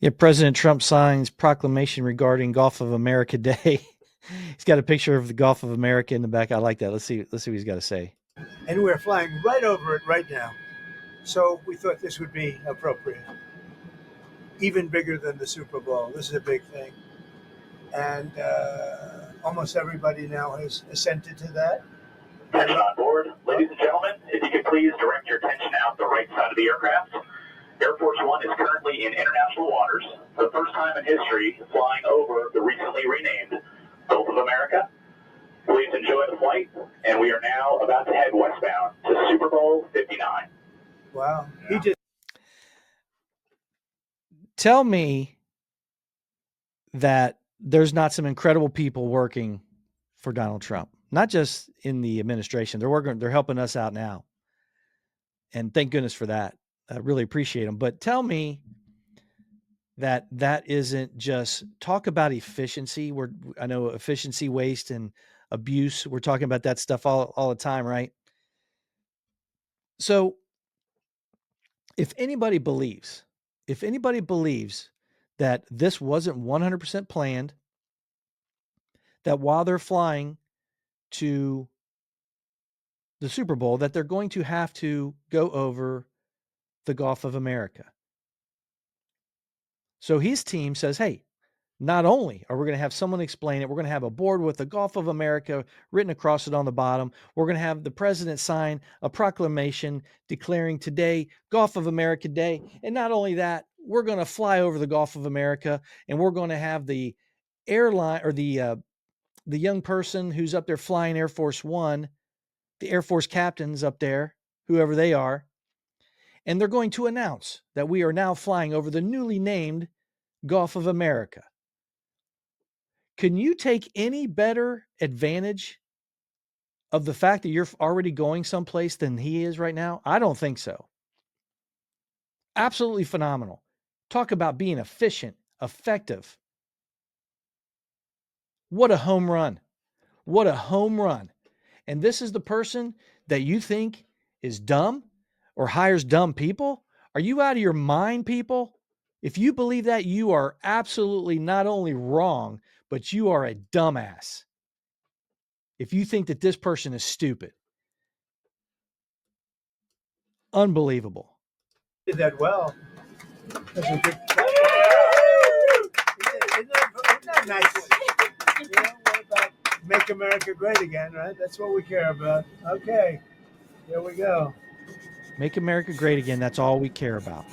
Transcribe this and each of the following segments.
Yeah, President Trump signs proclamation regarding Gulf of America Day. He's got a picture of the Gulf of America in the back. I like that. Let's see. Let's see what he's got to say. And we're flying right over it right now. So we thought this would be appropriate. Even bigger than the Super Bowl. This is a big thing. And almost everybody now has assented to that. Attention on board. Ladies and gentlemen, if you could please direct your attention out the right side of the aircraft. Air Force One is currently in international waters, for the first time in history, flying over the recently renamed Gulf of America. Please enjoy the flight, and we are now about to head westbound to Super Bowl 59. Wow. He just Tell me that there's not some incredible people working for Donald Trump, not just in the administration. They're working, they're helping us out now. And thank goodness for that. I really appreciate them. But tell me that that isn't just talk about efficiency. I know efficiency, waste, and abuse. We're talking about that stuff all the time, right? So if anybody believes that this wasn't 100% planned, that while they're flying to the Super Bowl, that they're going to have to go over the Gulf of America. So his team says, hey, not only are we going to have someone explain it, we're going to have a board with the Gulf of America written across it on the bottom. We're going to have the president sign a proclamation declaring today Gulf of America Day. And not only that, we're going to fly over the Gulf of America, and we're going to have the airline or the young person who's up there flying Air Force One, the Air Force captains up there, whoever they are, and they're going to announce that we are now flying over the newly named Gulf of America. Can you take any better advantage of the fact that you're already going someplace than he is right now? I don't think so. Absolutely phenomenal. Talk about being efficient, effective. What a home run. What a home run. And this is the person that you think is dumb or hires dumb people? Are you out of your mind, people? If you believe that, you are absolutely not only wrong, but you are a dumbass. If you think that this person is stupid. Unbelievable. did that well. That's a good. Isn't that nice? You know, what about make America great again, right? That's what we care about. Okay, here we go. Make America great again. That's all we care about.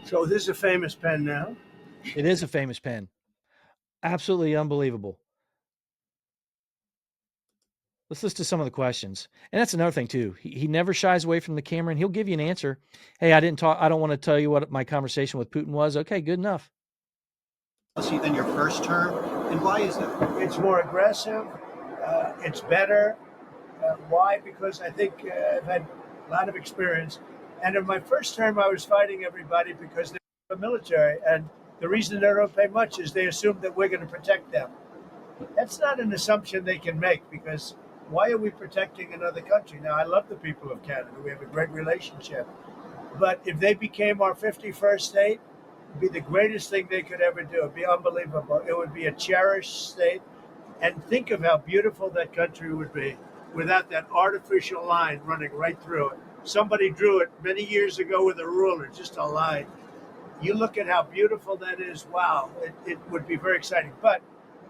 So this is a famous pen now. It is a famous pen. Absolutely unbelievable. Let's listen to some of the questions. And that's another thing too. He never shies away from the camera, and he'll give you an answer. Hey, I don't want to tell you what my conversation with Putin was. Okay, good enough. Than your first term, and why is that? It's more aggressive. It's better. Why? Because I think I've had a lot of experience. And in my first term, I was fighting everybody because they're the military. And the reason they don't pay much is they assume that we're going to protect them. That's not an assumption they can make, because why are we protecting another country? Now, I love the people of Canada. We have a great relationship. But if they became our 51st state, it'd be the greatest thing they could ever do. It'd be unbelievable. It would be a cherished state. And think of how beautiful that country would be without that artificial line running right through it. Somebody drew it many years ago with a ruler, just a line. You look at how beautiful that is. Wow, it would be very exciting. But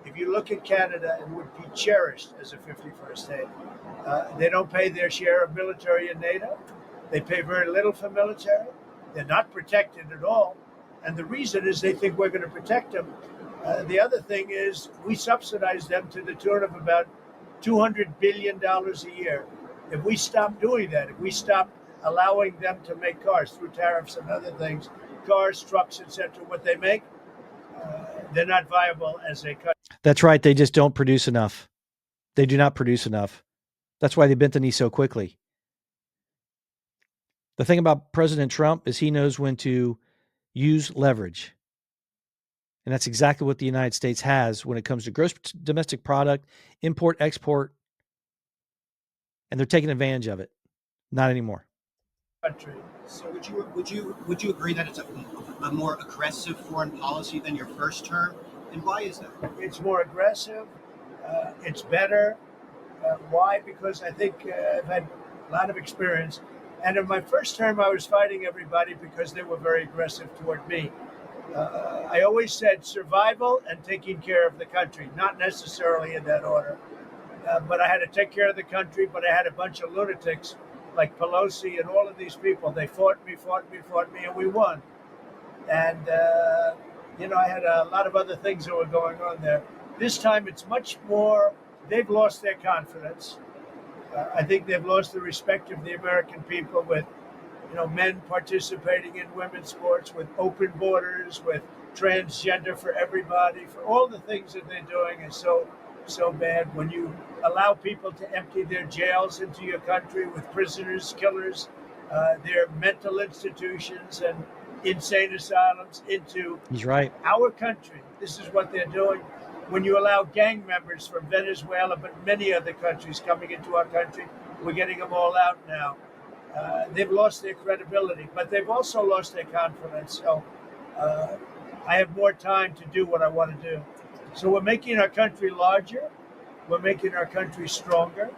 if you look at Canada, it would be cherished as a 51st state. They don't pay their share of military in NATO. They pay very little for military. They're not protected at all. And the reason is they think we're going to protect them. The other thing is we subsidize them to the tune of about $200 billion a year. If we stop doing that, if we stop allowing them to make cars through tariffs and other things, cars, trucks, etc., what they make, they're not viable as a country. That's right. They just don't produce enough. They do not produce enough. That's why they bent the knee so quickly. The thing about President Trump is he knows when to use leverage. And that's exactly what the United States has when it comes to gross domestic product, import, export. and they're taking advantage of it. Not anymore. country. So would you agree that it's a more aggressive foreign policy than your first term, and why is that? It's more aggressive. It's better. Why? Because I think I've had a lot of experience. And in my first term, I was fighting everybody because they were very aggressive toward me. I always said survival and taking care of the country, not necessarily in that order. But I had to take care of the country, but I had a bunch of lunatics like Pelosi and all of these people. They fought me, and we won. And, I had a lot of other things that were going on there. This time it's much more, they've lost their confidence. I think they've lost the respect of the American people with, men participating in women's sports, with open borders, with transgender for everybody, for all the things that they're doing is so bad. When you allow people to empty their jails into your country with prisoners, killers, their mental institutions and insane asylums into He's right. our country. This is what they're doing. When you allow gang members from Venezuela, but many other countries coming into our country, we're getting them all out now. They've lost their credibility, but they've also lost their confidence. So I have more time to do what I want to do. So we're making our country larger. We're making our country stronger.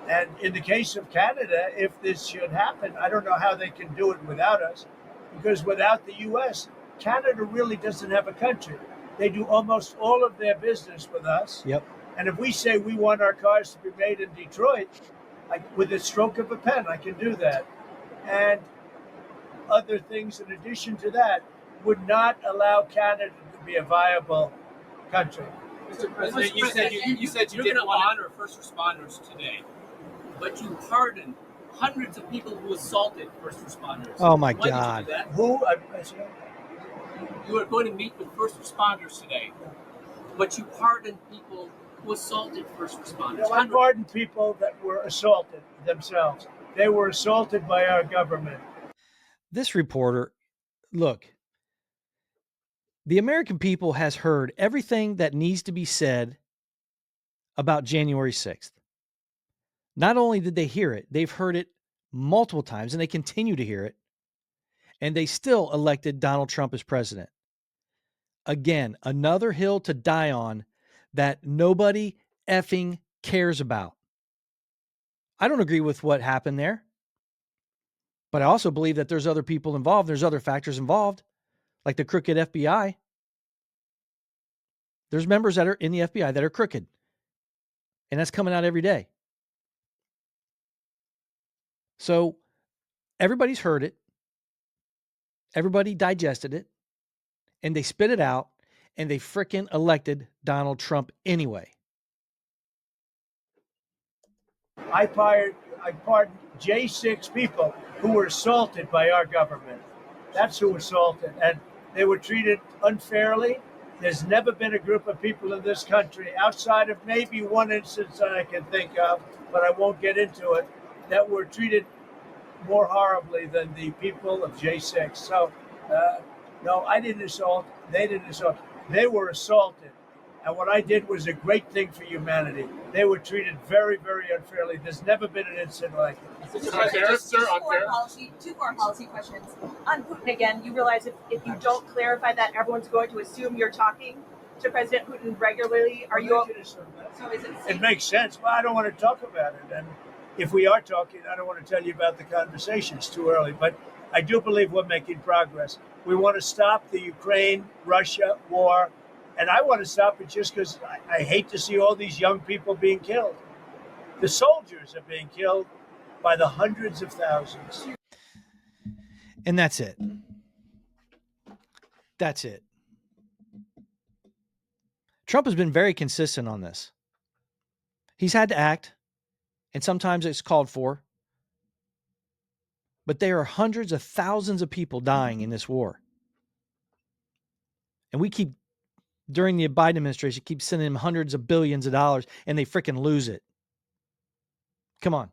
And in the case of Canada, if this should happen, I don't know how they can do it without us, because without the U.S., Canada really doesn't have a country. They do almost all of their business with us. Yep. And if we say we want our cars to be made in Detroit, with a stroke of a pen, I can do that. And other things in addition to that would not allow Canada to be a viable country. Mr. President, you said you didn't want to honor first responders today, but you pardoned hundreds of people who assaulted first responders. Oh my Why God. did you do that? Who? You were going to meet with first responders today, but you pardoned people who assaulted first responders. I pardon people that were assaulted themselves. They were assaulted by our government. This reporter, look, the American people has heard everything that needs to be said about January 6th. Not only did they hear it, they've heard it multiple times and they continue to hear it. And they still elected Donald Trump as president. Again, another hill to die on that nobody effing cares about. I don't agree with what happened there, but I also believe that there's other people involved. There's other factors involved, like the crooked FBI. There's members that are in the FBI that are crooked, and that's coming out every day. So everybody's heard it. Everybody digested it, and they spit it out, and they frickin' elected Donald Trump anyway. I pardoned J6 people who were assaulted by our government. That's who assaulted, and they were treated unfairly. There's never been a group of people in this country, outside of maybe one instance that I can think of, but I won't get into it, that were treated more horribly than the people of J6. So, no, I didn't assault. They didn't assault. They were assaulted. And what I did was a great thing for humanity. They were treated very, very unfairly. There's never been an incident like this. Two foreign policy questions. On Putin again, you realize if you don't clarify that, everyone's going to assume you're talking to President Putin regularly. Are you? So is it? It makes sense. Well, I don't want to talk about it. And if we are talking, I don't want to tell you about the conversation. It's too early. But I do believe we're making progress. We want to stop the Ukraine-Russia war. And I want to stop it just because I hate to see all these young people being killed. The soldiers are being killed by the hundreds of thousands. And that's it. That's it. Trump has been very consistent on this. He's had to act, and sometimes it's called for. But there are hundreds of thousands of people dying in this war. And we keep, during the Biden administration, keep sending them hundreds of billions of dollars, and they freaking lose it. Come on.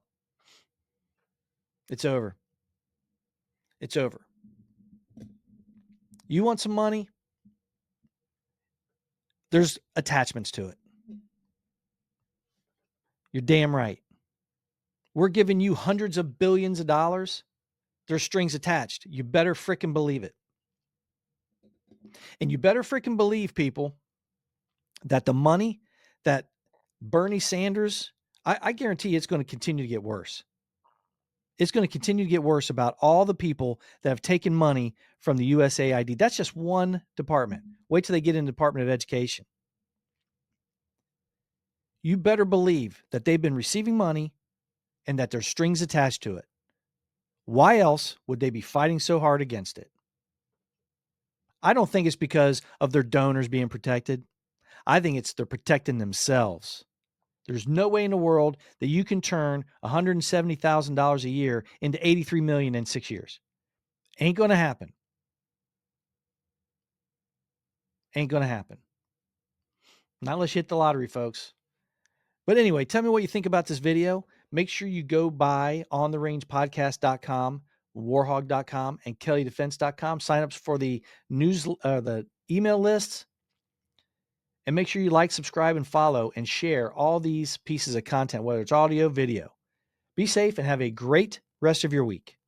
It's over. It's over. You want some money? There's attachments to it. You're damn right. We're giving you hundreds of billions of dollars. There's strings attached. You better freaking believe it. And you better freaking believe, people, that the money that Bernie Sanders, I guarantee it's going to continue to get worse. It's going to continue to get worse about all the people that have taken money from the USAID. That's just one department. Wait till they get in the Department of Education. You better believe that they've been receiving money and that there's strings attached to it. Why else would they be fighting so hard against it? I don't think it's because of their donors being protected. I think it's they're protecting themselves. There's no way in the world that you can turn $170,000 a year into $83 million in 6 years. Ain't going to happen. Ain't going to happen. Not unless you hit the lottery, folks. But anyway, tell me what you think about this video. Make sure you go by ontherangepodcast.com, warhog.com, and kelleydefense.com. Sign up for the the email lists. And make sure you like, subscribe, and follow and share all these pieces of content, whether it's audio, video. Be safe and have a great rest of your week.